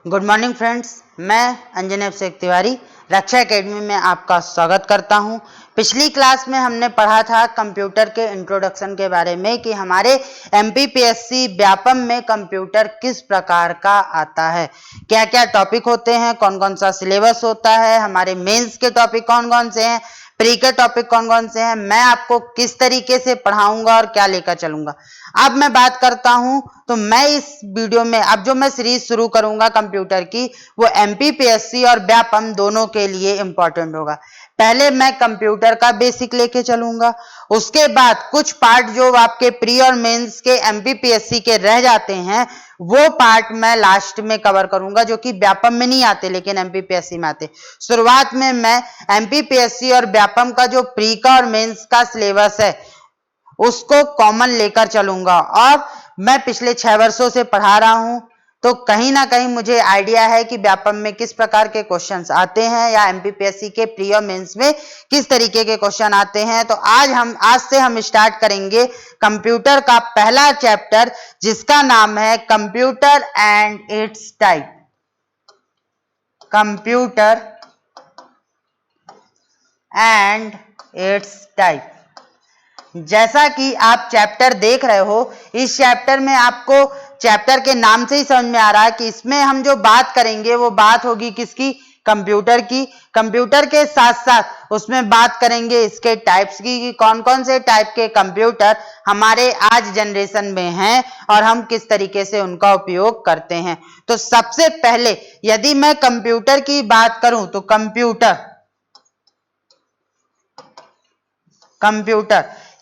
Good morning friends, मैं अंजन अभिषेक तिवारी रक्षा academy में आपका स्वागत करता हूं। पिछली क्लास में हमने पढ़ा था कंप्यूटर के इंट्रोडक्शन के बारे में कि हमारे एमपीपीएससी व्यापम में कंप्यूटर किस प्रकार का आता है, क्या क्या टॉपिक होते हैं, कौन कौन सा सिलेबस होता है, हमारे मेंस के टॉपिक कौन कौन से हैं, प्री के टॉपिक कौन कौन से हैं, मैं आपको किस तरीके से पढ़ाऊंगा और क्या लेकर चलूंगा। अब मैं बात करता हूं तो मैं इस वीडियो में अब जो मैं सीरीज शुरू करूंगा कंप्यूटर की, वो एमपीपीएससी और व्यापम दोनों के लिए इंपॉर्टेंट होगा। पहले मैं कंप्यूटर का बेसिक लेके चलूंगा, उसके बाद कुछ पार्ट जो आपके प्री और मेंस के एमपीपीएससी के रह जाते हैं वो पार्ट मैं लास्ट में कवर करूंगा, जो कि व्यापम में नहीं आते लेकिन एमपीपीएससी में आते। शुरुआत में मैं एमपीपीएससी और व्यापम का जो प्री का और मेंस का सिलेबस है उसको कॉमन लेकर चलूंगा, और मैं पिछले 6 वर्षों से पढ़ा रहा हूं तो कहीं ना कहीं मुझे आइडिया है कि व्यापम में किस प्रकार के क्वेश्चंस आते हैं या एमपीपीएससी के प्री और मेंस में किस तरीके के क्वेश्चन आते हैं। तो आज से हम स्टार्ट करेंगे कंप्यूटर का पहला चैप्टर, जिसका नाम है computer and it's type. Computer and it's type. जैसा कि आप चैप्टर देख रहे हो, इस चैप्टर में आपको चैप्टर के नाम से ही समझ में आ रहा है कि इसमें हम जो बात करेंगे वो बात होगी किसकी, कंप्यूटर की। कंप्यूटर के साथ साथ उसमें बात करेंगे इसके टाइप्स की कि कौन कौन से टाइप के कंप्यूटर हमारे आज जनरेशन में हैं और हम किस तरीके से उनका उपयोग करते हैं। तो सबसे पहले यदि मैं कंप्यूटर की बात करूं तो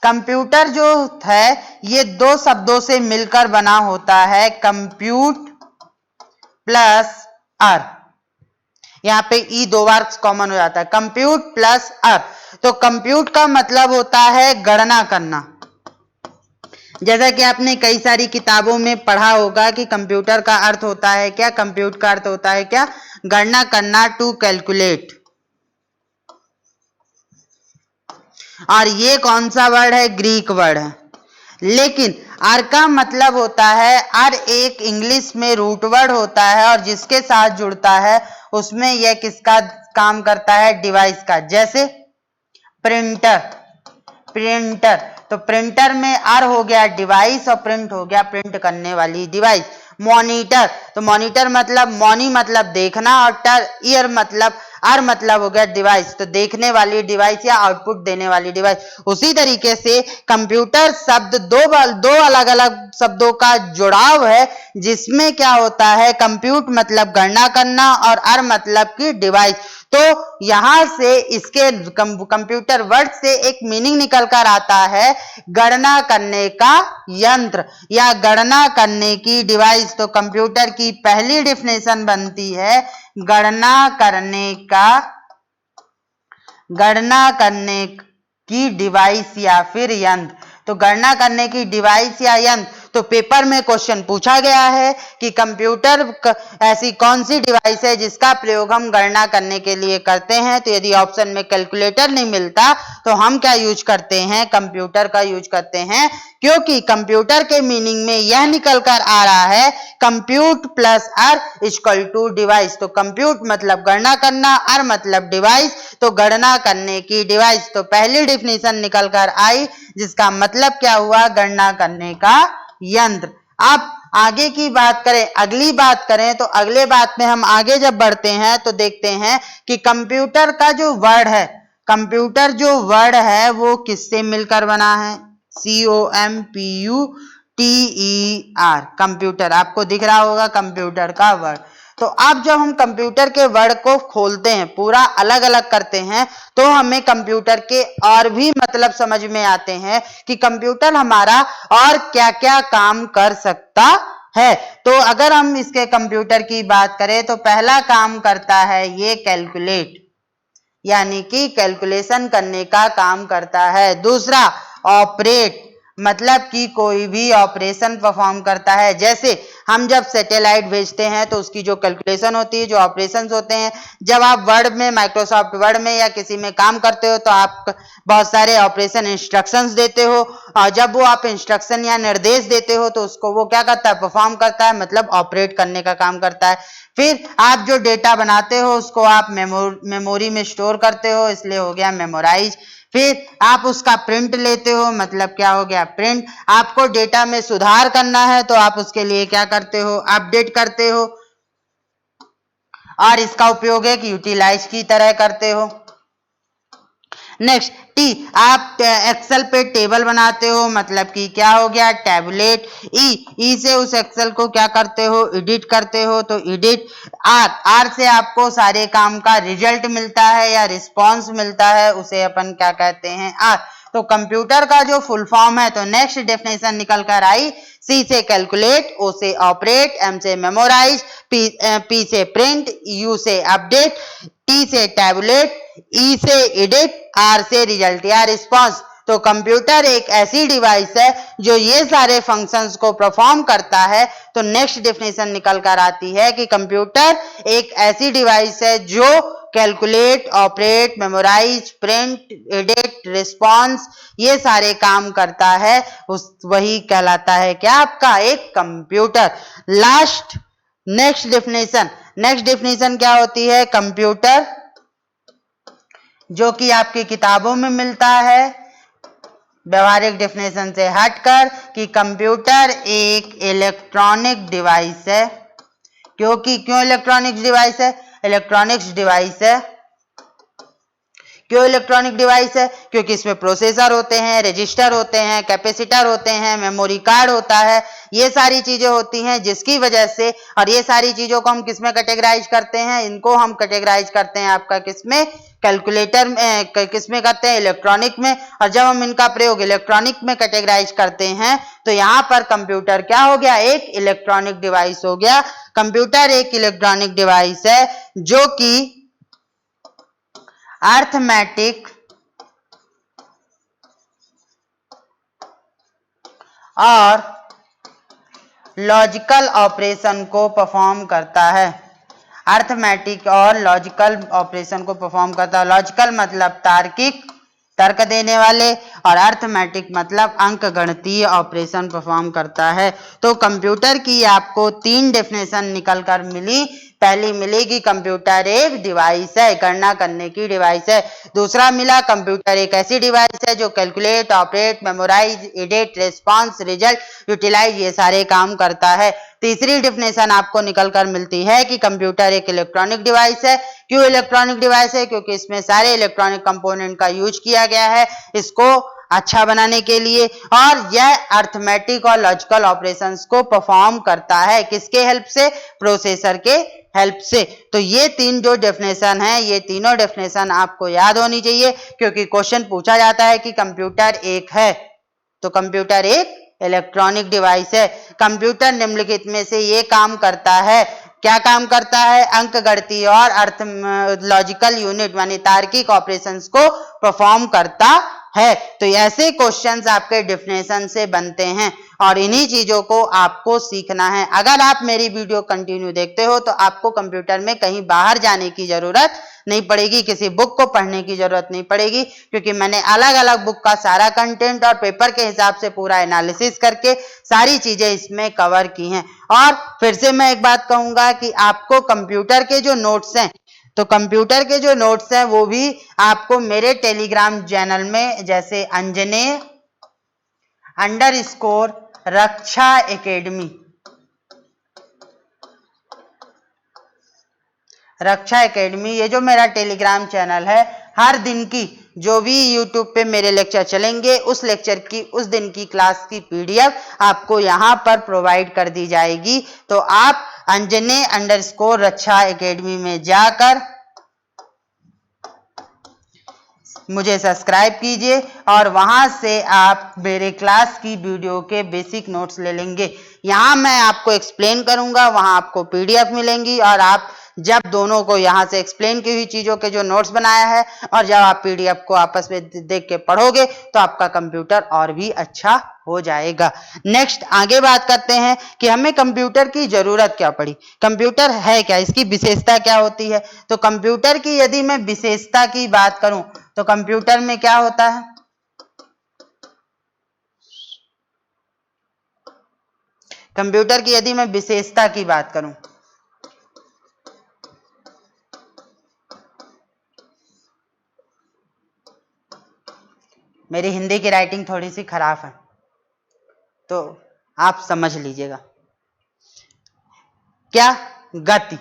कंप्यूटर जो है ये दो शब्दों से मिलकर बना होता है, कंप्यूट प्लस अर। यहां पे ई दो बार कॉमन हो जाता है, कंप्यूट प्लस अर। तो कंप्यूट का मतलब होता है गणना करना। जैसा कि आपने कई सारी किताबों में पढ़ा होगा कि कंप्यूटर का अर्थ होता है क्या, कंप्यूट का अर्थ होता है क्या, गणना करना, टू कैलकुलेट। और ये कौन सा वर्ड है, ग्रीक वर्ड है। लेकिन आर का मतलब होता है, आर एक इंग्लिश में रूट वर्ड होता है और जिसके साथ जुड़ता है उसमें यह किसका काम करता है, डिवाइस का। जैसे प्रिंटर, तो प्रिंटर में आर हो गया डिवाइस और प्रिंट हो गया प्रिंट करने वाली डिवाइस। मॉनिटर, तो मॉनिटर मतलब मॉनी मतलब देखना और ईयर मतलब आर मतलब हो गया डिवाइस, तो देखने वाली डिवाइस या आउटपुट देने वाली डिवाइस। उसी तरीके से कंप्यूटर शब्द दो अलग अलग शब्दों का जुड़ाव है, जिसमें क्या होता है, कंप्यूट मतलब गणना करना और आर मतलब की डिवाइस। तो यहां से इसके कंप्यूटर वर्ड से एक मीनिंग निकल कर आता है गणना करने का यंत्र या गणना करने की डिवाइस। तो कंप्यूटर की पहली डेफिनेशन बनती है गणना करने की डिवाइस या फिर यंत्र। तो गणना करने की डिवाइस या यंत्र, तो पेपर में क्वेश्चन पूछा गया है कि कंप्यूटर ऐसी कौन सी डिवाइस है जिसका प्रयोग हम गणना करने के लिए करते हैं। तो यदि ऑप्शन में कैलकुलेटर नहीं मिलता तो हम क्या यूज करते हैं, कंप्यूटर का यूज करते हैं, क्योंकि कंप्यूटर के मीनिंग में यह निकल कर आ रहा है compute plus R equal to device. तो कंप्यूट मतलब गणना करना, आर मतलब डिवाइस, तो गणना करने की डिवाइस। तो पहली डेफिनेशन निकल कर आई जिसका मतलब क्या हुआ, गणना करने का यंत्र। अब आगे की बात करें, अगली बात करें, तो अगले बात में हम आगे जब बढ़ते हैं तो देखते हैं कि कंप्यूटर का जो वर्ड है, कंप्यूटर जो वर्ड है वो किससे मिलकर बना है, COMPUTER, कंप्यूटर। आपको दिख रहा होगा कंप्यूटर का वर्ड। तो अब जब हम कंप्यूटर के वर्ड को खोलते हैं, पूरा अलग अलग करते हैं, तो हमें कंप्यूटर के और भी मतलब समझ में आते हैं कि कंप्यूटर हमारा और क्या क्या काम कर सकता है। तो अगर हम इसके कंप्यूटर की बात करें तो पहला काम करता है ये कैलकुलेट, यानी कि कैलकुलेशन करने का काम करता है। दूसरा ऑपरेट, मतलब कि कोई भी ऑपरेशन परफॉर्म करता है। जैसे हम जब सैटेलाइट भेजते हैं तो उसकी जो कैलकुलेशन होती है, जो ऑपरेशंस होते हैं, जब आप वर्ड में, माइक्रोसॉफ्ट वर्ड में या किसी में काम करते हो तो आप बहुत सारे ऑपरेशन इंस्ट्रक्शंस देते हो, और जब वो आप इंस्ट्रक्शन या निर्देश देते हो तो उसको वो क्या करता है, परफॉर्म करता है, मतलब ऑपरेट करने का काम करता है। फिर आप जो डेटा बनाते हो उसको आप मेमोरी में स्टोर करते हो, इसलिए हो गया मेमोराइज। फिर आप उसका प्रिंट लेते हो, मतलब क्या हो गया, प्रिंट। आपको डेटा में सुधार करना है तो आप उसके लिए क्या करते हो, अपडेट करते हो, और इसका उपयोग एक यूटिलाइज की तरह करते हो। नेक्स्ट टी, आप एक्सेल पे टेबल बनाते हो, मतलब कि क्या हो गया, टैबुलेट। ई से उस एक्सेल को क्या करते हो, एडिट करते हो, तो एडिट। आर से आपको सारे काम का रिजल्ट मिलता है या रिस्पॉन्स मिलता है, उसे अपन क्या कहते हैं, आर। तो कंप्यूटर का जो फुल फॉर्म है, तो नेक्स्ट डेफिनेशन निकल कर आई, सी से कैलकुलेट, ओ से ऑपरेट, एम से मेमोराइज, पी से प्रिंट, यू से अपडेट, टी से टैबुलेट, ई से एडिट, आर से रिजल्ट या रिस्पॉन्स। तो कंप्यूटर एक ऐसी डिवाइस है जो ये सारे फंक्शंस को परफॉर्म करता है। तो नेक्स्ट डेफिनेशन निकल कर आती है कि कंप्यूटर एक ऐसी डिवाइस है जो calculate, operate, memorise, print, edit, response, ये सारे काम करता है, उस वही कहलाता है क्या, आपका एक कंप्यूटर। लास्ट नेक्स्ट डेफिनेशन क्या होती है, कंप्यूटर, जो कि आपकी किताबों में मिलता है व्यवहारिक डेफिनेशन से हटकर, कि कंप्यूटर एक इलेक्ट्रॉनिक डिवाइस है। क्योंकि क्यों इलेक्ट्रॉनिक्स डिवाइस है, इलेक्ट्रॉनिक्स डिवाइस है क्यों इलेक्ट्रॉनिक डिवाइस है, क्योंकि इसमें प्रोसेसर होते हैं, रजिस्टर होते हैं, कैपेसिटर होते हैं, मेमोरी कार्ड होता है, ये सारी चीजें होती हैं, जिसकी वजह से, और ये सारी चीजों को हम किसमें कैटेगराइज करते हैं, इनको हम कैटेगराइज करते हैं आपका किसमें, कैलकुलेटर में, किसमें करते हैं, इलेक्ट्रॉनिक में। और जब हम इनका प्रयोग इलेक्ट्रॉनिक में कैटेगराइज करते हैं तो यहाँ पर कंप्यूटर क्या हो गया, एक इलेक्ट्रॉनिक डिवाइस हो गया। कंप्यूटर एक इलेक्ट्रॉनिक डिवाइस है जो कि अर्थमेटिक और लॉजिकल ऑपरेशन को परफॉर्म करता है। अर्थमेटिक और लॉजिकल ऑपरेशन को परफॉर्म करता है। लॉजिकल मतलब तार्किक, तर्क देने वाले, और अर्थमेटिक मतलब अंक गणितीय ऑपरेशन परफॉर्म करता है। तो कंप्यूटर की आपको 3 डेफिनेशन निकल कर मिली। पहली मिलेगी कंप्यूटर एक डिवाइस है, गणना करने की डिवाइस है। दूसरा मिला कंप्यूटर एक ऐसी डिवाइस है जो calculate, operate, memorise, edit, response, result, utilise, ये सारे काम करता है। तीसरी डेफिनेशन आपको निकल कर मिलती है कि कंप्यूटर एक इलेक्ट्रॉनिक डिवाइस है। क्यों इलेक्ट्रॉनिक डिवाइस है, क्योंकि इसमें सारे इलेक्ट्रॉनिक कंपोनेंट का यूज किया गया है इसको अच्छा बनाने के लिए, और यह अर्थमेटिक और लॉजिकल ऑपरेशंस को परफॉर्म करता है, किसके हेल्प से, प्रोसेसर के हेल्प से। तो ये 3 जो डेफिनेशन है, ये तीनों डेफिनेशन आपको याद होनी चाहिए, क्योंकि क्वेश्चन पूछा जाता है कि कंप्यूटर एक है, तो कंप्यूटर एक इलेक्ट्रॉनिक डिवाइस है। कंप्यूटर निम्नलिखित में से ये काम करता है, क्या काम करता है, अंक गणितीय और लॉजिकल यूनिट माने तार्किक ऑपरेशंस को परफॉर्म करता है। तो ऐसे क्वेश्चंस आपके डेफिनेशन से बनते हैं और इन्हीं चीजों को आपको सीखना है। अगर आप मेरी वीडियो कंटिन्यू देखते हो तो आपको कंप्यूटर में कहीं बाहर जाने की जरूरत नहीं पड़ेगी, किसी बुक को पढ़ने की जरूरत नहीं पड़ेगी, क्योंकि मैंने अलग अलग बुक का सारा कंटेंट और पेपर के हिसाब से पूरा एनालिसिस करके सारी चीजें इसमें कवर की हैं। और फिर से मैं एक बात कहूंगा कि आपको कंप्यूटर के जो नोट्स हैं, तो कंप्यूटर के जो नोट्स हैं वो भी आपको मेरे टेलीग्राम चैनल में, जैसे अंजनेय _ रक्षा एकेडमी, ये जो मेरा टेलीग्राम चैनल है, हर दिन की जो भी यूट्यूब पे मेरे लेक्चर चलेंगे उस लेक्चर की उस दिन की क्लास की पीडीएफ आपको यहाँ पर प्रोवाइड कर दी जाएगी। तो आप अंजनेय _ रक्षा एकेडमी में जाकर मुझे सब्सक्राइब कीजिए और वहां से आप मेरे क्लास की वीडियो के बेसिक नोट्स ले लेंगे। यहाँ मैं आपको एक्सप्लेन करूंगा, वहां आपको पीडीएफ मिलेंगी और आप जब दोनों को यहाँ से एक्सप्लेन की हुई चीजों के जो नोट्स बनाया है और जब आप पीडीएफ को आपस में देख के पढ़ोगे तो आपका कंप्यूटर और भी अच्छा हो जाएगा। नेक्स्ट आगे बात करते हैं कि हमें कंप्यूटर की जरूरत क्या पड़ी, कंप्यूटर है क्या, इसकी विशेषता क्या होती है। तो कंप्यूटर की यदि मैं विशेषता की बात करूं तो कंप्यूटर में क्या होता है, कंप्यूटर की यदि मैं विशेषता की बात करूं, मेरी हिंदी की राइटिंग थोड़ी सी खराब है तो आप समझ लीजिएगा। क्या, गति,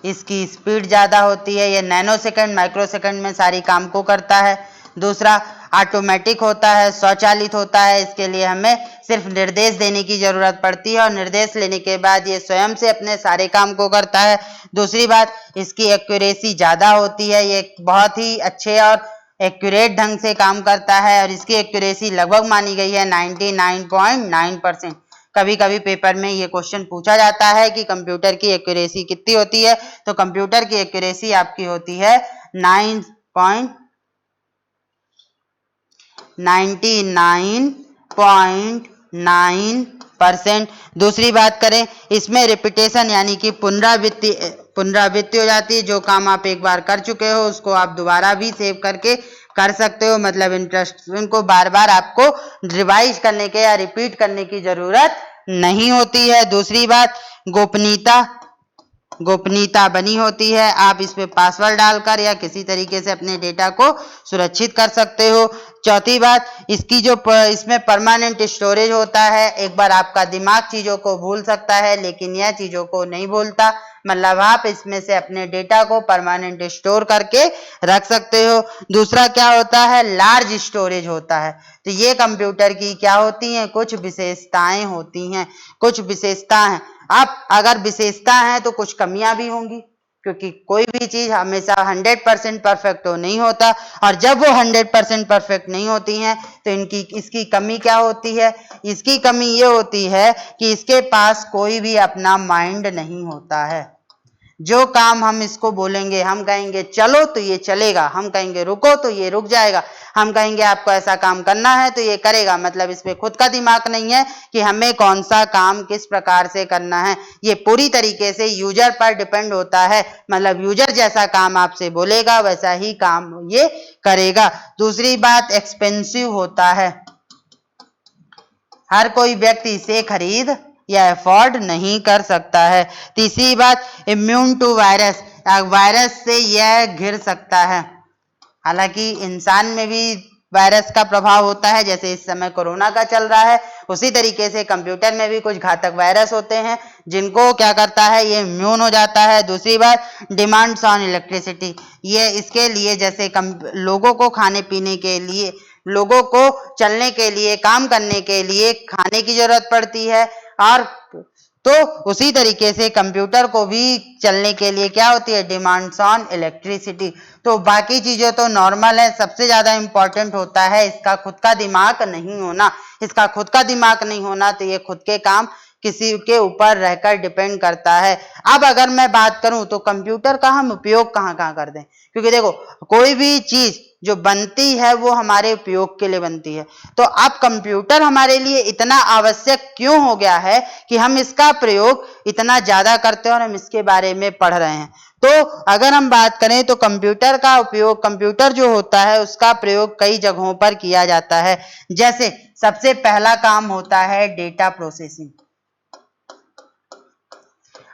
इसकी स्पीड ज्यादा होती है, ये नैनो सेकंड माइक्रो सेकंड में सारी काम को करता है। दूसरा, ऑटोमेटिक होता है, स्वचालित होता है, इसके लिए हमें सिर्फ निर्देश देने की जरूरत पड़ती है और निर्देश लेने के बाद ये स्वयं से अपने सारे काम को करता है। दूसरी बात, इसकी एक्यूरेसी ज्यादा होती है, ये बहुत ही अच्छे और एक्यूरेट ढंग से काम करता है और इसकी एक्यूरेसी लगभग मानी गई है 99.9%। कभी कभी पेपर में ये क्वेश्चन पूछा जाता है कि कंप्यूटर की एक्यूरेसी कितनी होती है, तो कंप्यूटर की एक्यूरेसी आपकी होती है 99.9%। दूसरी बात करें, इसमें रिपीटेशन यानी कि पुनरावृत्ति हो जाती है, जो काम आप एक बार कर चुके हो उसको आप दोबारा भी सेव करके कर सकते हो, मतलब इंस्ट्रक्शन को बार बार आपको रिवाइज करने के या रिपीट करने की जरूरत नहीं होती है। दूसरी बात, गोपनीयता बनी होती है, आप इसमें पासवर्ड डालकर या किसी तरीके से अपने डेटा को सुरक्षित कर सकते हो। चौथी बात, इसकी जो इसमें परमानेंट स्टोरेज होता है, एक बार आपका दिमाग चीजों को भूल सकता है लेकिन यह चीजों को नहीं भूलता, मतलब आप इसमें से अपने डेटा को परमानेंट स्टोर करके रख सकते हो। दूसरा क्या होता है, लार्ज स्टोरेज होता है। तो ये कंप्यूटर की क्या होती हैं, कुछ विशेषताएं होती हैं, कुछ विशेषता हैं। अब अगर विशेषता है तो कुछ कमियां भी होंगी, क्योंकि कोई भी चीज हमेशा 100% परफेक्ट तो नहीं होता, और जब वो 100% परफेक्ट नहीं होती हैं तो इसकी कमी क्या होती है, इसकी कमी ये होती है कि इसके पास कोई भी अपना माइंड नहीं होता है। जो काम हम इसको बोलेंगे, हम कहेंगे चलो तो ये चलेगा, हम कहेंगे रुको तो ये रुक जाएगा, हम कहेंगे आपको ऐसा काम करना है तो ये करेगा, मतलब इसमें खुद का दिमाग नहीं है कि हमें कौन सा काम किस प्रकार से करना है। ये पूरी तरीके से यूजर पर डिपेंड होता है, मतलब यूजर जैसा काम आपसे बोलेगा वैसा ही काम ये करेगा। दूसरी बात, एक्सपेंसिव होता है, हर कोई व्यक्ति इसे खरीद या अफोर्ड नहीं कर सकता है। तीसरी बात, इम्यून टू वायरस, वायरस से यह घिर सकता है। हालांकि इंसान में भी वायरस का प्रभाव होता है, जैसे इस समय कोरोना का चल रहा है, उसी तरीके से कंप्यूटर में भी कुछ घातक वायरस होते हैं जिनको क्या करता है, ये इम्यून हो जाता है। दूसरी बात, डिमांड्स ऑन इलेक्ट्रिसिटी, ये इसके लिए जैसे लोगों को खाने पीने के लिए, लोगों को चलने के लिए, काम करने के लिए खाने की जरूरत पड़ती है, और तो उसी तरीके से कंप्यूटर को भी चलने के लिए क्या होती है, डिमांड्स ऑन इलेक्ट्रिसिटी। तो बाकी चीजें तो नॉर्मल है, सबसे ज्यादा इंपॉर्टेंट होता है इसका खुद का दिमाग नहीं होना। इसका खुद का दिमाग नहीं होना तो ये खुद के काम किसी के ऊपर रहकर डिपेंड करता है। अब अगर मैं बात करूं तो कंप्यूटर का हम उपयोग कहाँ कहाँ करते हैं, क्योंकि देखो कोई भी चीज जो बनती है वो हमारे उपयोग के लिए बनती है, तो अब कंप्यूटर हमारे लिए इतना आवश्यक क्यों हो गया है कि हम इसका प्रयोग इतना ज्यादा करते हैं और हम इसके बारे में पढ़ रहे हैं। तो अगर हम बात करें तो कंप्यूटर का उपयोग, कंप्यूटर जो होता है उसका प्रयोग कई जगहों पर किया जाता है। जैसे सबसे पहला काम होता है डेटा प्रोसेसिंग,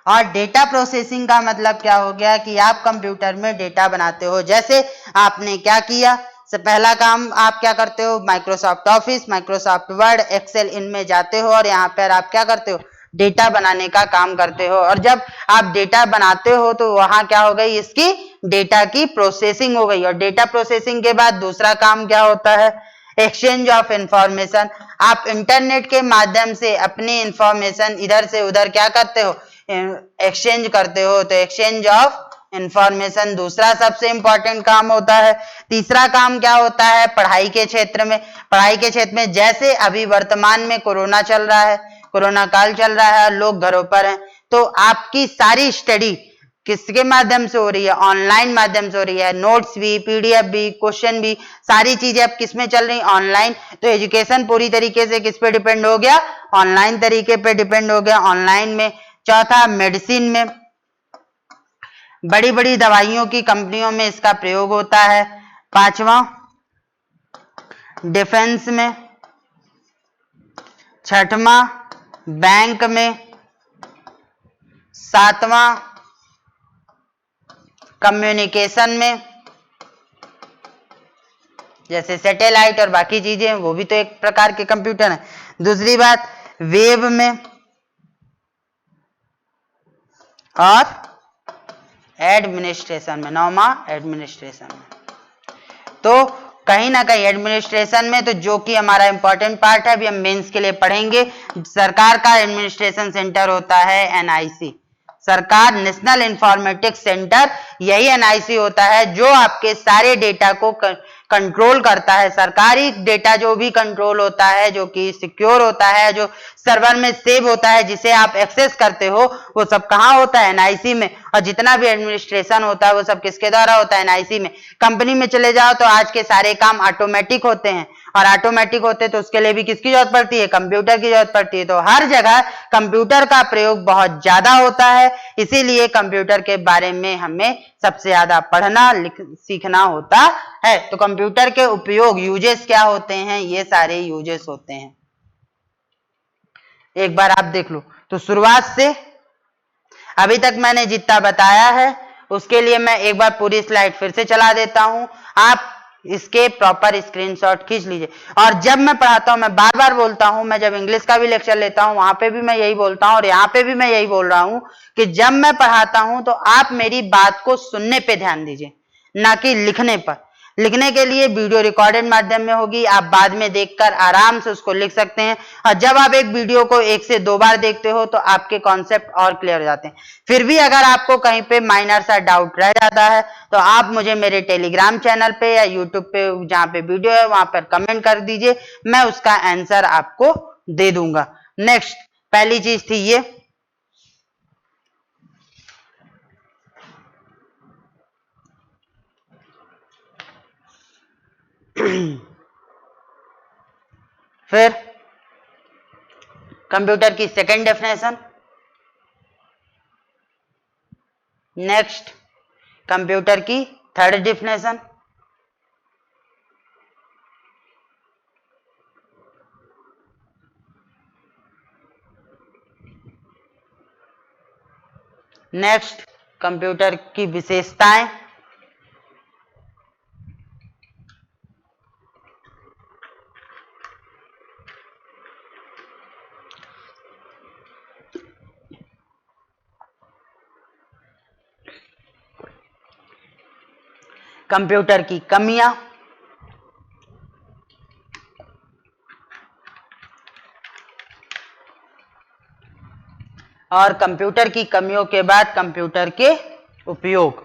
और डेटा प्रोसेसिंग का मतलब क्या हो गया कि आप कंप्यूटर में डेटा बनाते हो। जैसे आपने क्या किया, पहला काम आप क्या करते हो, Microsoft Office, Microsoft Word, Excel, इनमें जाते हो और यहाँ पर आप क्या करते हो, डेटा बनाने का काम करते हो। और जब आप डेटा बनाते हो तो वहां क्या हो गई, इसकी डेटा की प्रोसेसिंग हो गई। और डेटा प्रोसेसिंग के बाद दूसरा काम क्या होता है, एक्सचेंज ऑफ इंफॉर्मेशन। आप इंटरनेट के माध्यम से अपनी इंफॉर्मेशन इधर से उधर क्या करते हो, एक्सचेंज करते हो। तो एक्सचेंज ऑफ इंफॉर्मेशन दूसरा सबसे इंपॉर्टेंट काम होता है। तीसरा काम क्या होता है, पढ़ाई के क्षेत्र में। पढ़ाई के क्षेत्र में जैसे अभी वर्तमान में कोरोना चल रहा है, कोरोना काल चल रहा है और लोग घरों पर हैं, तो आपकी सारी स्टडी किसके माध्यम से हो रही है? ऑनलाइन माध्यम से हो रही है। नोट्स भी, पीडीएफ भी, क्वेश्चन भी, सारी चीजें अब किस में चल रही? ऑनलाइन। तो एजुकेशन पूरी तरीके से किस पे डिपेंड हो गया? ऑनलाइन तरीके पे डिपेंड हो गया, ऑनलाइन में। चौथा, मेडिसिन में, बड़ी बड़ी दवाइयों की कंपनियों में इसका प्रयोग होता है। पांचवा, डिफेंस में। छठवां, बैंक में। सातवां, कम्युनिकेशन में, जैसे सैटेलाइट और बाकी चीजें, वो भी तो एक प्रकार के कंप्यूटर है। दूसरी बात, वेब में और एडमिनिस्ट्रेशन में। नौवां, एडमिनिस्ट्रेशन में। तो कहीं ना कहीं एडमिनिस्ट्रेशन में, तो जो कि हमारा इंपॉर्टेंट पार्ट है, अभी हम मेंस के लिए पढ़ेंगे। सरकार का एडमिनिस्ट्रेशन सेंटर होता है एनआईसी, सरकार नेशनल इंफॉर्मेटिक्स सेंटर। यही एनआईसी होता है जो आपके सारे डेटा को कंट्रोल करता है। सरकारी डेटा जो भी कंट्रोल होता है, जो कि सिक्योर होता है, जो सर्वर में सेव होता है, जिसे आप एक्सेस करते हो, वो सब कहाँ होता है? एनआईसी में। और जितना भी एडमिनिस्ट्रेशन होता है वो सब किसके द्वारा होता है? एनआईसी में। कंपनी में चले जाओ तो आज के सारे काम ऑटोमेटिक होते हैं, और ऑटोमेटिक होते तो उसके लिए भी किसकी जरूरत पड़ती है? कंप्यूटर की जरूरत पड़ती है। तो हर जगह कंप्यूटर का प्रयोग बहुत ज्यादा होता है, इसीलिए कंप्यूटर के बारे में हमें सबसे ज्यादा पढ़ना सीखना होता है। तो कंप्यूटर के उपयोग, यूजेस क्या होते हैं? ये सारे यूजेस होते हैं। एक बार आप देख लो। तो शुरुआत से अभी तक मैंने जितना बताया है उसके लिए मैं एक बार पूरी स्लाइड फिर से चला देता हूं। आप इसके प्रॉपर स्क्रीनशॉट खींच लीजिए। और जब मैं पढ़ाता हूं, मैं बार बार बोलता हूं, मैं जब इंग्लिश का भी लेक्चर लेता हूं वहां पे भी मैं यही बोलता हूं, और यहाँ पे भी मैं यही बोल रहा हूं कि जब मैं पढ़ाता हूं तो आप मेरी बात को सुनने पे ध्यान दीजिए, ना कि लिखने पर। लिखने के लिए वीडियो रिकॉर्डेड माध्यम में होगी, आप बाद में देखकर आराम से उसको लिख सकते हैं। और जब आप एक वीडियो को 1 से 2 बार देखते हो तो आपके कॉन्सेप्ट और क्लियर हो जाते हैं। फिर भी अगर आपको कहीं पे माइनर सा डाउट रह जाता है तो आप मुझे मेरे टेलीग्राम चैनल पे या यूट्यूब पे जहां पे वीडियो है वहां पर कमेंट कर दीजिए, मैं उसका आंसर आपको दे दूंगा। नेक्स्ट, पहली चीज थी ये, फिर कंप्यूटर की सेकंड डेफिनेशन। नेक्स्ट, कंप्यूटर की थर्ड डेफिनेशन। नेक्स्ट, कंप्यूटर की विशेषताएं। कंप्यूटर की कमियां। और कंप्यूटर की कमियों के बाद कंप्यूटर के उपयोग।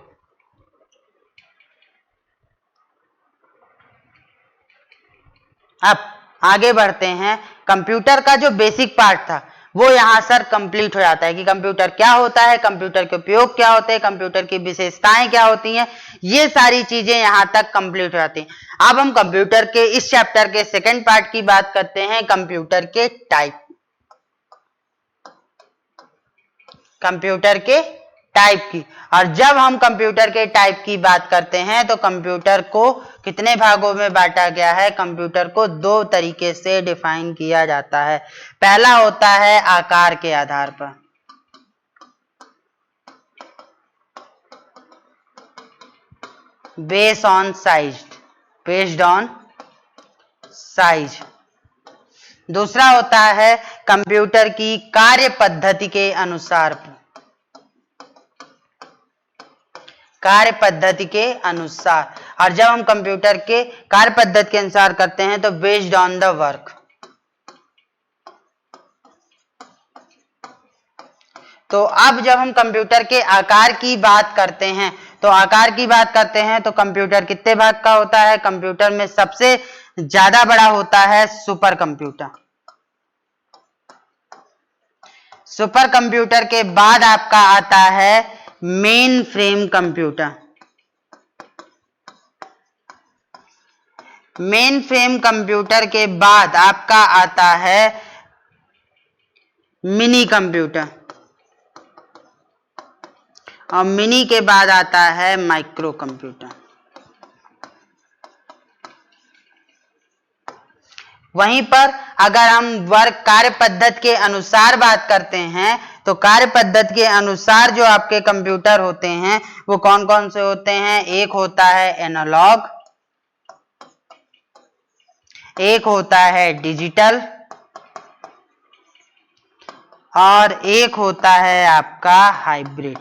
अब आगे बढ़ते हैं। कंप्यूटर का जो बेसिक पार्ट था वो यहां सर कंप्लीट हो जाता है कि कंप्यूटर क्या होता है, कंप्यूटर के उपयोग क्या होते हैं, कंप्यूटर की विशेषताएं क्या होती हैं, ये सारी चीजें यहां तक कंप्लीट हो जाती हैं। अब हम कंप्यूटर के इस चैप्टर के सेकंड पार्ट की बात करते हैं, कंप्यूटर के टाइप। कंप्यूटर के टाइप की। और जब हम कंप्यूटर के टाइप की बात करते हैं तो कंप्यूटर को कितने भागों में बांटा गया है? कंप्यूटर को 2 तरीके से डिफाइन किया जाता है। पहला होता है आकार के आधार पर, based on size, based on size. दूसरा होता है कंप्यूटर की कार्य पद्धति के अनुसार, कार्य पद्धति के अनुसार। और जब हम कंप्यूटर के कार्य पद्धति के अनुसार करते हैं तो बेस्ड ऑन द वर्क। तो अब जब हम कंप्यूटर के आकार की बात करते हैं तो आकार की बात करते हैं तो कंप्यूटर कितने भाग का होता है? कंप्यूटर में सबसे ज्यादा बड़ा होता है सुपर कंप्यूटर। सुपर कंप्यूटर के बाद आपका आता है main frame computer. Main frame computer के बाद आपका आता है मिनी कंप्यूटर, और मिनी के बाद आता है माइक्रो कंप्यूटर। वहीं पर अगर हम वर्ग कार्य पद्धति के अनुसार बात करते हैं तो कार्य पद्धति के अनुसार जो आपके कंप्यूटर होते हैं वो कौन कौन से होते हैं? एक होता है एनालॉग, एक होता है डिजिटल, और एक होता है आपका हाइब्रिड।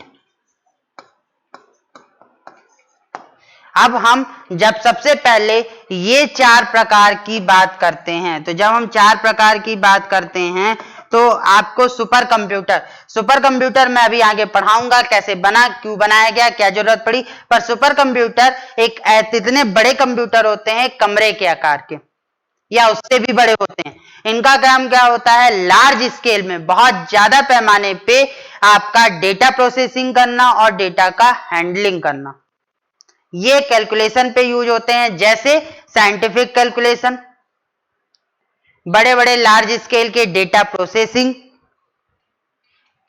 अब हम जब सबसे पहले ये 4 प्रकार की बात करते हैं, तो जब हम 4 प्रकार की बात करते हैं तो आपको सुपर कंप्यूटर मैं अभी आगे पढ़ाऊंगा कैसे बना, क्यों बनाया गया, क्या जरूरत पड़ी। पर सुपर कंप्यूटर एक इतने बड़े कंप्यूटर होते हैं कमरे के आकार के या उससे भी बड़े होते हैं। इनका काम क्या होता है? लार्ज स्केल में, बहुत ज्यादा पैमाने पे आपका डेटा प्रोसेसिंग करना और डेटा का हैंडलिंग करना। ये कैलकुलेशन पे यूज होते हैं, जैसे साइंटिफिक कैलकुलेशन, बड़े बड़े लार्ज स्केल के डेटा प्रोसेसिंग,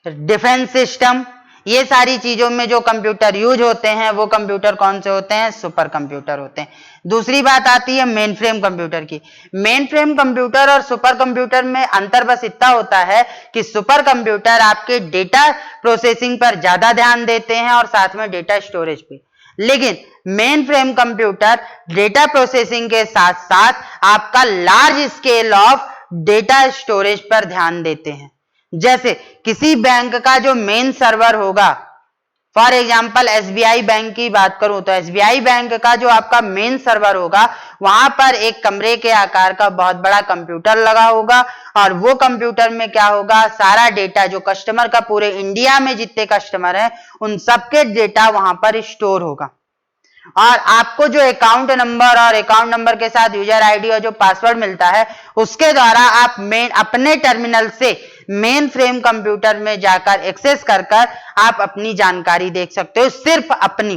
डिफेंस सिस्टम, ये सारी चीजों में जो कंप्यूटर यूज होते हैं वो कंप्यूटर कौन से होते हैं? सुपर कंप्यूटर होते हैं। दूसरी बात आती है मेन फ्रेम कंप्यूटर की। मेन फ्रेम कंप्यूटर और सुपर कंप्यूटर में अंतर बस इतना होता है कि सुपर कंप्यूटर आपके डेटा प्रोसेसिंग पर ज्यादा ध्यान देते हैं और साथ में डेटा स्टोरेज पे, लेकिन main frame computer data processing के साथ साथ आपका large scale of data storage पर ध्यान देते हैं। जैसे किसी बैंक का जो मेन सर्वर होगा, फॉर एग्जांपल एसबीआई बैंक की बात करूं तो एसबीआई बैंक का जो आपका मेन सर्वर होगा वहां पर एक कमरे के आकार का बहुत बड़ा कंप्यूटर लगा होगा, और वो कंप्यूटर में क्या होगा? सारा डेटा जो कस्टमर का पूरे इंडिया में जितने कस्टमर हैं उन सबके डेटा वहां पर स्टोर होगा, और आपको जो अकाउंट नंबर और अकाउंट नंबर के साथ यूजर आईडी और जो पासवर्ड मिलता है उसके द्वारा आप अपने टर्मिनल से मेन फ्रेम कंप्यूटर में जाकर एक्सेस कर आप अपनी जानकारी देख सकते हो, सिर्फ अपनी,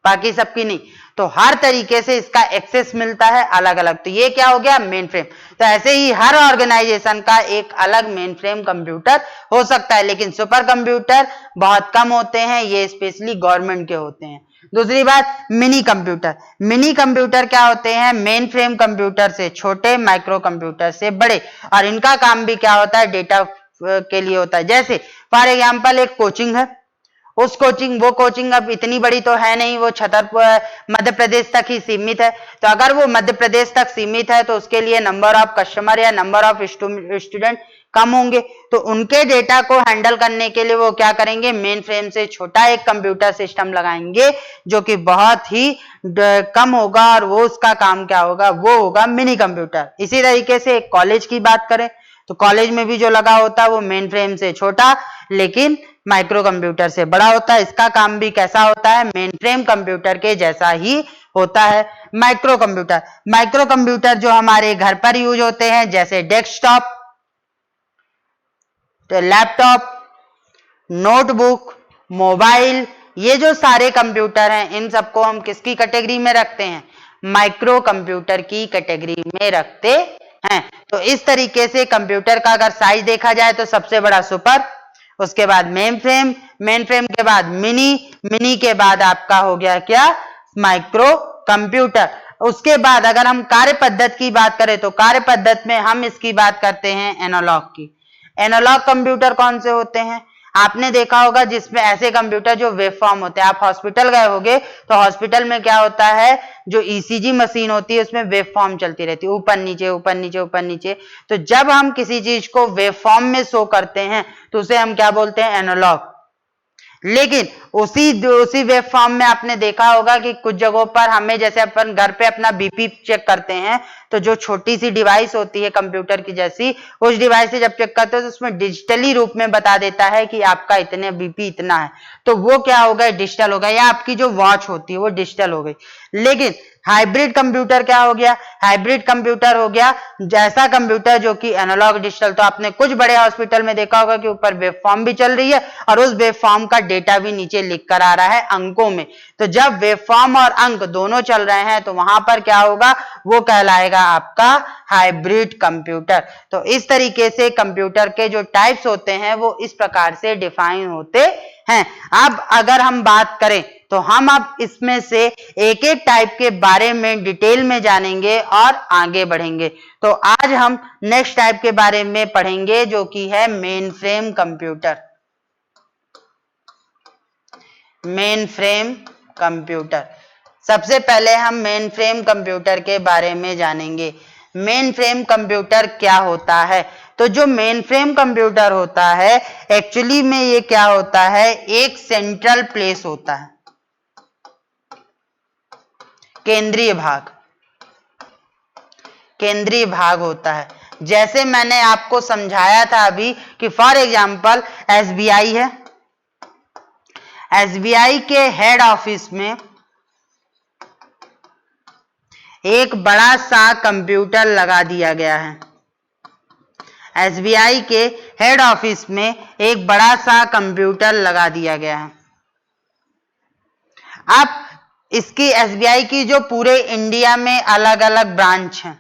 बाकी सबकी नहीं। तो हर तरीके से इसका एक्सेस मिलता है अलग अलग। तो ये क्या हो गया? Main frame. तो ऐसे ही हर ऑर्गेनाइजेशन का एक अलग मेन फ्रेम कंप्यूटर हो सकता है, लेकिन सुपर कंप्यूटर बहुत कम होते हैं, ये स्पेशली गवर्नमेंट के होते हैं। दूसरी बात मिनी कंप्यूटर। मिनी कंप्यूटर क्या होते हैं? मेन फ्रेम कंप्यूटर से छोटे, माइक्रो कंप्यूटर से बड़े, और इनका काम भी क्या होता है? डेटा के लिए होता है। जैसे फॉर एग्जांपल एक कोचिंग है, वो कोचिंग अब इतनी बड़ी तो है नहीं, वो छतरपुर मध्य प्रदेश तक ही सीमित है। तो अगर वो मध्य प्रदेश तक सीमित है तो उसके लिए नंबर ऑफ कस्टमर या नंबर ऑफ स्टूडेंट कम होंगे, तो उनके डेटा को हैंडल करने के लिए वो क्या करेंगे? मेन फ्रेम से छोटा एक कंप्यूटर सिस्टम लगाएंगे जो कि बहुत ही कम होगा, और वो उसका काम क्या होगा? वो होगा मिनी कंप्यूटर। इसी तरीके से एक कॉलेज की बात करें तो कॉलेज में भी जो लगा होता है वो मेन फ्रेम से छोटा लेकिन माइक्रो कंप्यूटर से बड़ा होता है। इसका काम भी कैसा होता है? मेन फ्रेम कंप्यूटर के जैसा ही होता है। माइक्रो कंप्यूटर जो हमारे घर पर यूज होते हैं, जैसे डेस्कटॉप, लैपटॉप, नोटबुक, मोबाइल, ये जो सारे कंप्यूटर हैं इन सबको हम किसकी कैटेगरी में रखते हैं? माइक्रो कंप्यूटर की कैटेगरी में रखते हैं। तो इस तरीके से कंप्यूटर का अगर साइज देखा जाए तो सबसे बड़ा सुपर, उसके बाद मेन फ्रेम के बाद मिनी के बाद आपका हो गया क्या? Micro computer. उसके बाद अगर हम कार्य पद्धति की बात करें तो कार्य पद्धति में हम इसकी बात करते हैं एनालॉग की। एनालॉग कंप्यूटर कौन से होते हैं? आपने देखा होगा जिसमें ऐसे कंप्यूटर जो वेव फॉर्म होते हैं। आप हॉस्पिटल गए होंगे तो हॉस्पिटल में क्या होता है? जो ईसीजी मशीन होती है उसमें वेव फॉर्म चलती रहती है, ऊपर नीचे ऊपर नीचे ऊपर नीचे। तो जब हम किसी चीज को वेव फॉर्म में शो करते हैं तो उसे हम क्या बोलते हैं? एनालॉग। लेकिन उसी वेब फॉर्म में आपने देखा होगा कि कुछ जगहों पर हमें, जैसे अपन घर पे अपना बीपी चेक करते हैं तो जो छोटी सी डिवाइस होती है कंप्यूटर की जैसी, उस डिवाइस से जब चेक करते हैं तो उसमें डिजिटली रूप में बता देता है कि आपका इतने बीपी इतना है। तो वो क्या हो गया? डिजिटल हो गया। या आपकी जो वॉच होती है वो डिजिटल हो गई। लेकिन हाइब्रिड कंप्यूटर क्या हो गया? हाइब्रिड कंप्यूटर हो गया जैसा कंप्यूटर जो कि एनालॉग डिजिटल, तो आपने कुछ बड़े हॉस्पिटल में देखा होगा कि ऊपर वेवफॉर्म भी चल रही है और उस वेवफॉर्म का डेटा भी नीचे लिख कर आ रहा है अंकों में। तो जब वेवफॉर्म और अंक दोनों चल रहे हैं तो वहां पर क्या होगा? वो कहलाएगा आपका हाइब्रिड कंप्यूटर। तो इस तरीके से कंप्यूटर के जो टाइप्स होते हैं वो इस प्रकार से डिफाइन होते हैं। अब अगर हम बात करें तो हम अब इसमें से एक एक टाइप के बारे में डिटेल में जानेंगे और आगे बढ़ेंगे। तो आज हम नेक्स्ट टाइप के बारे में पढ़ेंगे जो कि है main frame computer. Main frame computer, सबसे पहले हम मेन फ्रेम कंप्यूटर के बारे में जानेंगे। मेन फ्रेम कंप्यूटर क्या होता है? तो जो मेन फ्रेम कंप्यूटर होता है एक्चुअली में ये क्या होता है? एक सेंट्रल प्लेस होता है, केंद्रीय भाग, केंद्रीय भाग होता है। जैसे मैंने आपको समझाया था अभी कि फॉर एग्जांपल एसबीआई है, एसबीआई के हेड ऑफिस में एक बड़ा सा कंप्यूटर लगा दिया गया है। एसबीआई के हेड ऑफिस में एक बड़ा सा कंप्यूटर लगा दिया गया है। अब इसकी एसबीआई की जो पूरे इंडिया में अलग अलग ब्रांच हैं,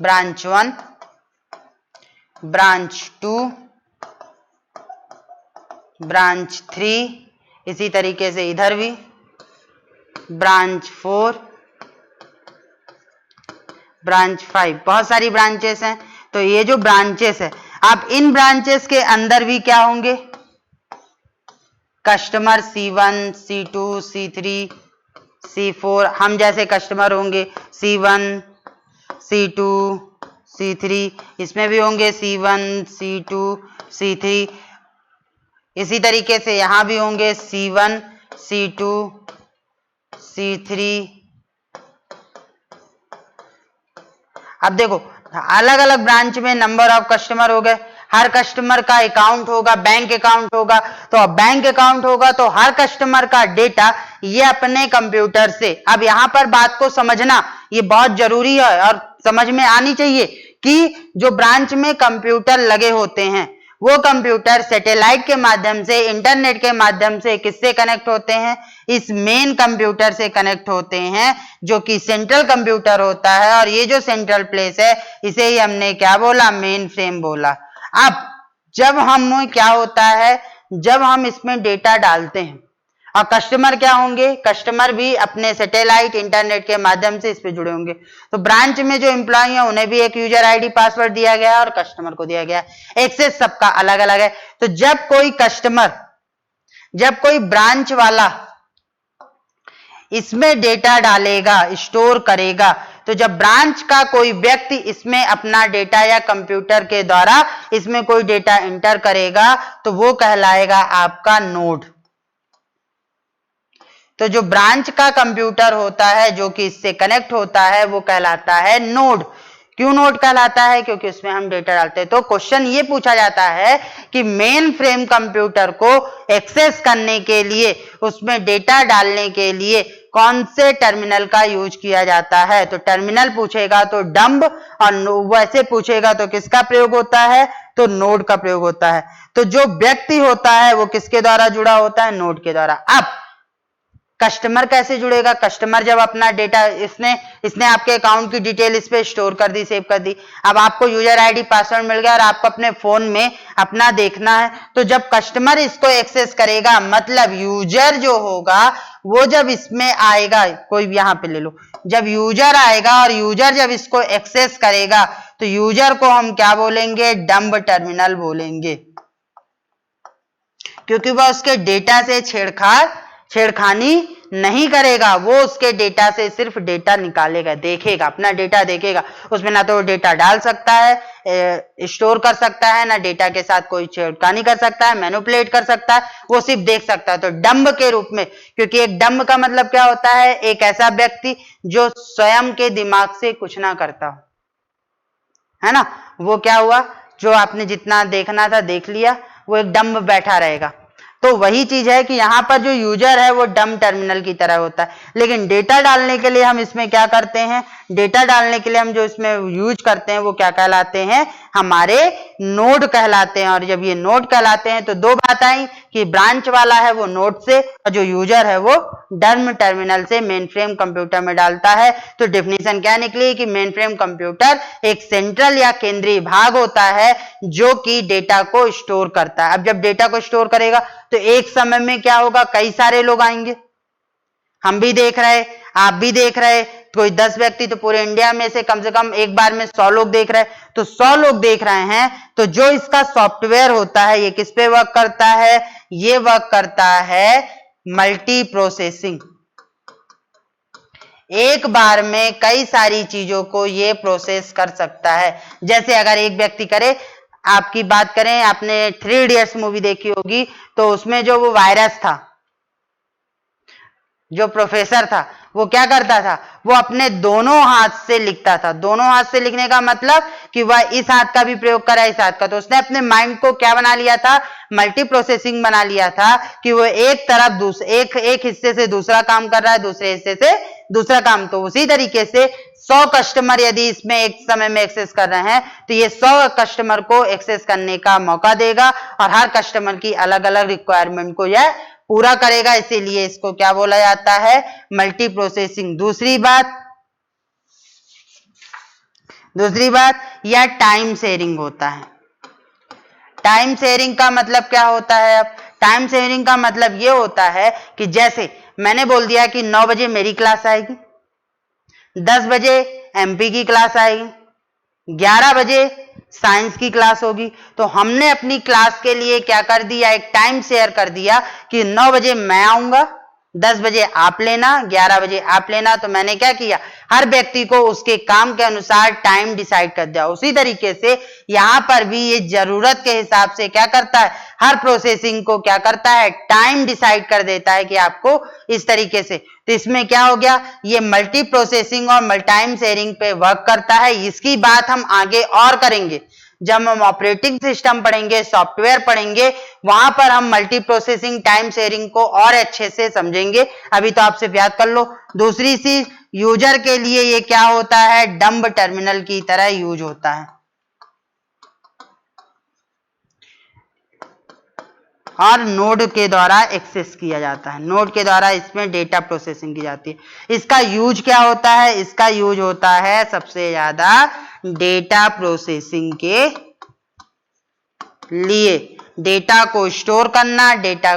ब्रांच 1, ब्रांच 2, ब्रांच 3, इसी तरीके से इधर भी ब्रांच 4, ब्रांच 5, बहुत सारी ब्रांचेस हैं। तो ये जो ब्रांचेस है, अब इन ब्रांचेस के अंदर भी क्या होंगे? Customer C1, C2, C3, C4, हम जैसे कस्टमर होंगे C1, C2, C3, इसमें भी होंगे C1, C2, C3, इसी तरीके से यहां भी होंगे C1, C2, C3। अब देखो अलग अलग ब्रांच में नंबर ऑफ कस्टमर हो गए, हर कस्टमर का अकाउंट होगा, बैंक अकाउंट होगा। तो अब बैंक अकाउंट होगा तो हर कस्टमर का डेटा ये अपने कंप्यूटर से, अब यहां पर बात को समझना ये बहुत जरूरी है और समझ में आनी चाहिए कि जो ब्रांच में कंप्यूटर लगे होते हैं वो कंप्यूटर सैटेलाइट के माध्यम से, इंटरनेट के माध्यम से किससे कनेक्ट होते हैं? इस मेन कंप्यूटर से कनेक्ट होते हैं जो कि सेंट्रल कंप्यूटर होता है। और ये जो सेंट्रल प्लेस है इसे ही हमने क्या बोला? मेन फ्रेम बोला। अब जब हम क्या होता है, जब हम इसमें डेटा डालते हैं और कस्टमर क्या होंगे? कस्टमर भी अपने सैटेलाइट इंटरनेट के माध्यम से इस पे जुड़े होंगे। तो ब्रांच में जो एम्प्लॉय है उन्हें भी एक यूजर आईडी पासवर्ड दिया गया है और कस्टमर को दिया गया है। एक्सेस सबका अलग अलग है। तो जब कोई कस्टमर, जब कोई ब्रांच वाला इसमें डेटा डालेगा, स्टोर करेगा, तो जब ब्रांच का कोई व्यक्ति इसमें अपना डेटा या कंप्यूटर के द्वारा इसमें कोई डेटा एंटर करेगा तो वो कहलाएगा आपका नोड। तो जो ब्रांच का कंप्यूटर होता है जो कि इससे कनेक्ट होता है वो कहलाता है नोड। क्यों नोड कहलाता है? क्योंकि उसमें हम डेटा डालते हैं। तो क्वेश्चन ये पूछा जाता है कि मेन फ्रेम कंप्यूटर को एक्सेस करने के लिए, उसमें डेटा डालने के लिए कौन से टर्मिनल का यूज किया जाता है? तो टर्मिनल पूछेगा तो डंब, और वैसे पूछेगा तो किसका प्रयोग होता है? तो नोड का प्रयोग होता है। तो जो व्यक्ति होता है वो किसके द्वारा जुड़ा होता है? नोड के द्वारा। अब कस्टमर कैसे जुड़ेगा? कस्टमर जब अपना डेटा, इसने आपके अकाउंट की डिटेल इस पे स्टोर कर दी, सेव कर दी। अब आपको यूजर आईडी पासवर्ड मिल गया और आपको अपने फोन में अपना देखना है। तो जब कस्टमर इसको एक्सेस करेगा, मतलब यूजर जो होगा वो जब इसमें आएगा, कोई भी यहां पे ले लो, जब यूजर आएगा और यूजर जब इसको एक्सेस करेगा तो यूजर को हम क्या बोलेंगे? डंब टर्मिनल बोलेंगे, क्योंकि वह उसके डेटा से छेड़खानी नहीं करेगा। वो उसके डेटा से सिर्फ डेटा निकालेगा, देखेगा, अपना डेटा देखेगा। उसमें ना तो डेटा डाल सकता है, स्टोर कर सकता है, ना डेटा के साथ कोई छेड़खानी कर सकता है, मैनिपुलेट कर सकता है, वो सिर्फ देख सकता है। तो डंब के रूप में, क्योंकि एक डंब का मतलब क्या होता है? एक ऐसा व्यक्ति जो स्वयं के दिमाग से कुछ ना करता हो, है ना। वो क्या हुआ? जो आपने जितना देखना था देख लिया, वो एक डंब बैठा रहेगा। तो वही चीज है कि यहाँ पर जो यूजर है वो डम टर्मिनल की तरह होता है, लेकिन डेटा डालने के लिए हम इसमें क्या करते हैं, डेटा डालने के लिए हम जो इसमें यूज करते हैं वो क्या कहलाते हैं, हमारे नोड कहलाते हैं। और जब ये नोड कहलाते हैं तो दो बात आई कि ब्रांच वाला है वो नोड से और जो यूजर है वो डम टर्मिनल से मेन फ्रेम कंप्यूटर में डालता है। तो डेफिनेशन क्या निकली कि मेन फ्रेम कंप्यूटर एक सेंट्रल या केंद्रीय भाग होता है जो कि डेटा को स्टोर करता है। अब जब डेटा को स्टोर करेगा तो एक समय में क्या होगा, कई सारे लोग आएंगे, हम भी देख रहे, आप भी देख रहे, कोई 10 व्यक्ति तो पूरे इंडिया में से कम एक बार में 100 लोग देख रहे हैं, तो 100 लोग देख रहे हैं, तो जो इसका सॉफ्टवेयर होता है ये किस पे वर्क करता है, ये वर्क करता है मल्टी प्रोसेसिंग। एक बार में कई सारी चीजों को ये प्रोसेस कर सकता है। जैसे अगर एक व्यक्ति करे, आपकी बात करें, आपने 3 इडियट्स मूवी देखी होगी, तो उसमें जो वो वायरस था, जो प्रोफेसर था, वो क्या करता था, वो अपने दोनों हाथ से लिखता था। दोनों हाथ से लिखने का मतलब कि वह इस हाथ का भी प्रयोग करा, इस हाथ का। तो उसने अपने माइंड को क्या बना लिया था, मल्टी प्रोसेसिंग बना लिया था कि वो एक तरफ एक हिस्से से दूसरा काम कर रहा है, दूसरे हिस्से से दूसरा काम। तो उसी तरीके से 100 कस्टमर यदि इसमें एक समय में एक्सेस कर रहे हैं तो ये 100 कस्टमर को एक्सेस करने का मौका देगा और हर कस्टमर की अलग अलग रिक्वायरमेंट को यह पूरा करेगा। इसीलिए इसको क्या बोला जाता है, मल्टी प्रोसेसिंग। दूसरी बात यह टाइम शेयरिंग होता है। टाइम शेयरिंग का मतलब क्या होता है, अब टाइम शेयरिंग का मतलब यह होता है कि जैसे मैंने बोल दिया कि 9 बजे मेरी क्लास आएगी, 10 बजे एमपी की क्लास आएगी, 11 बजे साइंस की क्लास होगी। तो हमने अपनी क्लास के लिए क्या कर दिया, एक टाइम शेयर कर दिया कि 9 बजे मैं आऊंगा, 10 बजे आप लेना, 11 बजे आप लेना। तो मैंने क्या किया, हर व्यक्ति को उसके काम के अनुसार टाइम डिसाइड कर दिया। उसी तरीके से यहां पर भी ये जरूरत के हिसाब से क्या करता है, हर प्रोसेसिंग को क्या करता है, टाइम डिसाइड कर देता है कि आपको इस तरीके से। तो इसमें क्या हो गया, ये मल्टी प्रोसेसिंग और टाइम शेयरिंग पे वर्क करता है। इसकी बात हम आगे और करेंगे, जब हम ऑपरेटिंग सिस्टम पढ़ेंगे, सॉफ्टवेयर पढ़ेंगे, वहां पर हम मल्टी प्रोसेसिंग टाइम शेयरिंग को और अच्छे से समझेंगे। अभी तो आप सिर्फ याद कर लो। दूसरी चीज, यूजर के लिए ये क्या होता है, डंब टर्मिनल की तरह यूज होता है और नोड के द्वारा एक्सेस किया जाता है। नोड के द्वारा इसमें डेटा प्रोसेसिंग की जाती है। इसका यूज क्या होता है, इसका यूज होता है सबसे ज्यादा डेटा प्रोसेसिंग के लिए। डेटा को स्टोर करना, डेटा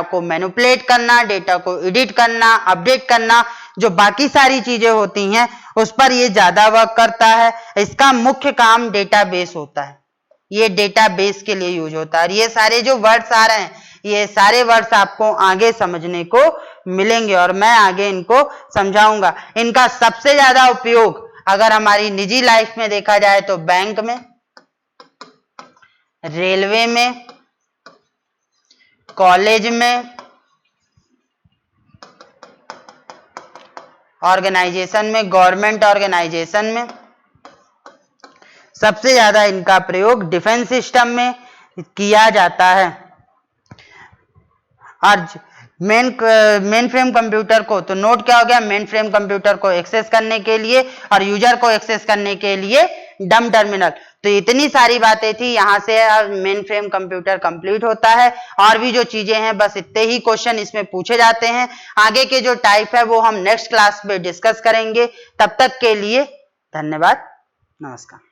को मैनिपुलेट करना, डेटा को एडिट करना, अपडेट करना, जो बाकी सारी चीजें होती हैं उस पर ये ज्यादा वर्क करता है। इसका मुख्य काम डेटाबेस होता है, ये डेटाबेस के लिए यूज होता है। और ये सारे जो वर्ड्स आ रहे हैं, ये सारे वर्ड्स आपको आगे समझने को मिलेंगे और मैं आगे इनको समझाऊंगा। इनका सबसे ज्यादा उपयोग अगर हमारी निजी लाइफ में देखा जाए तो बैंक में, रेलवे में, कॉलेज में, ऑर्गेनाइजेशन में, गवर्नमेंट ऑर्गेनाइजेशन में। सबसे ज्यादा इनका प्रयोग डिफेंस सिस्टम में किया जाता है। और मेन फ्रेम कंप्यूटर को, तो नोड क्या हो गया, मेन फ्रेम कंप्यूटर को एक्सेस करने के लिए और यूजर को एक्सेस करने के लिए डम टर्मिनल। तो इतनी सारी बातें थी, यहां से मेन फ्रेम कंप्यूटर कंप्लीट होता है। और भी जो चीजें हैं बस इतने ही क्वेश्चन इसमें पूछे जाते हैं। आगे के जो टाइप है वो हम नेक्स्ट क्लास में डिस्कस करेंगे। तब तक के लिए धन्यवाद, नमस्कार।